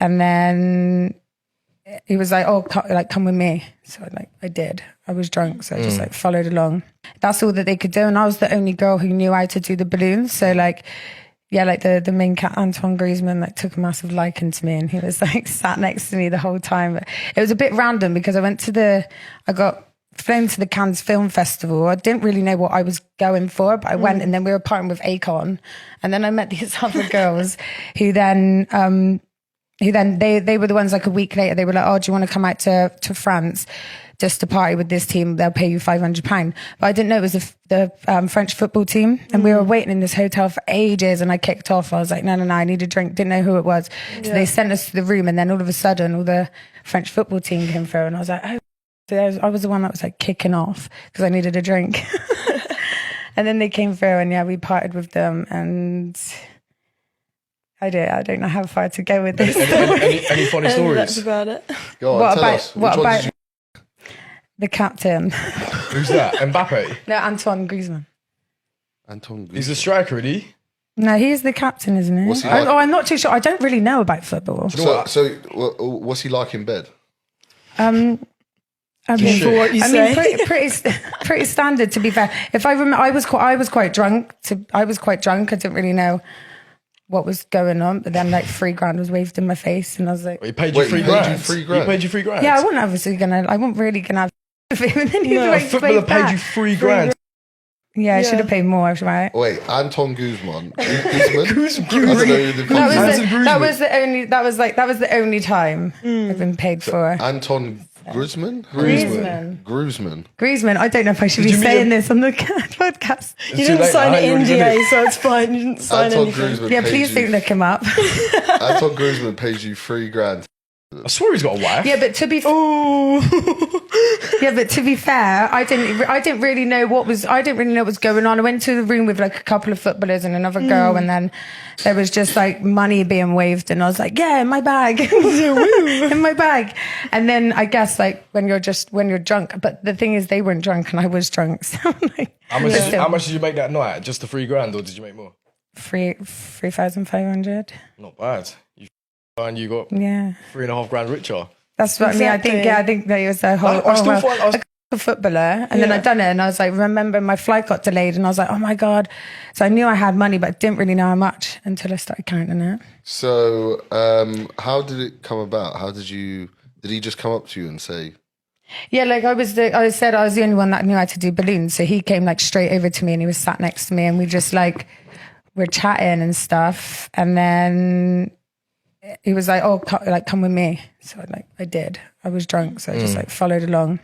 And then he was like, oh, come with me. So I did. I was drunk, so I just followed along. That's all that they could do. And I was the only girl who knew how to do the balloons. So the main cat, Antoine Grisman, took a massive liking to me, and he was sat next to me the whole time. But it was a bit random because I got flown to the Cannes Film Festival. I didn't really know what I was going for, but I went, and then we were partnering with Akon. And then I met these other girls who then they were the ones a week later, they were like, oh, do you want to come out to France just to party with this team? They'll pay you £500. But I didn't know it was the French football team. And we were waiting in this hotel for ages, and I kicked off. I was like, no, I need a drink. Didn't know who it was. So they sent us to the room, and then all of a sudden all the French football team came through, and I was like, oh. So I was the one that was kicking off because I needed a drink. And then they came through, and we partied with them, and I don't know how far to go with this. Any funny stories? That's about it. Go on, tell us. What about the captain? Who's that? Mbappe? No, Antoine Grisman. He's a striker, isn't he? No, he's the captain, isn't he? What's he like? I'm not too sure. I don't really know about football. So what's he like in bed? I mean, For what you say. pretty standard, to be fair. If I remember, I was quite drunk. I didn't really know what was going on, but then £3,000 was waved in my face, and I was like, well, he paid you £3,000. He paid you £3,000. Yeah, I wasn't really gonna have him. And then a footballer paid you £3,000. Yeah, I should have paid more, right? Wait, Antoine Grisman. That was the only time I've been paid for. Antoine Grisman? Grisman. I don't know if I should be saying this on the podcast. You didn't sign an NDA, so it's fine. You didn't sign anything. Yeah, please don't look him up. Antoine Grisman pays you £3,000. I swear he's got a wife. Yeah, but to be fair, I didn't really know what was going on. I went to the room with a couple of footballers and another girl, and then there was just money being waved, and I was like, yeah, in my bag. In my bag. And then I guess when you're drunk, but the thing is they weren't drunk and I was drunk. So how much did you make that night? Just the £3,000, or did you make more? 3,500. Not bad. And you got £3,500 richer. That's what I mean. I think that it was a whole. I was a footballer, and then I'd done it, and I was remember my flight got delayed, and I was like, oh my god. So I knew I had money, but I didn't really know how much until I started counting it. So, how did it come about? Did he just come up to you and say? Yeah, I said I was the only one that knew how to do balloons, so he came straight over to me, and he was sat next to me, and we just we're chatting and stuff, and then he was like, oh, come with me. So I did. I was drunk, so I just followed along.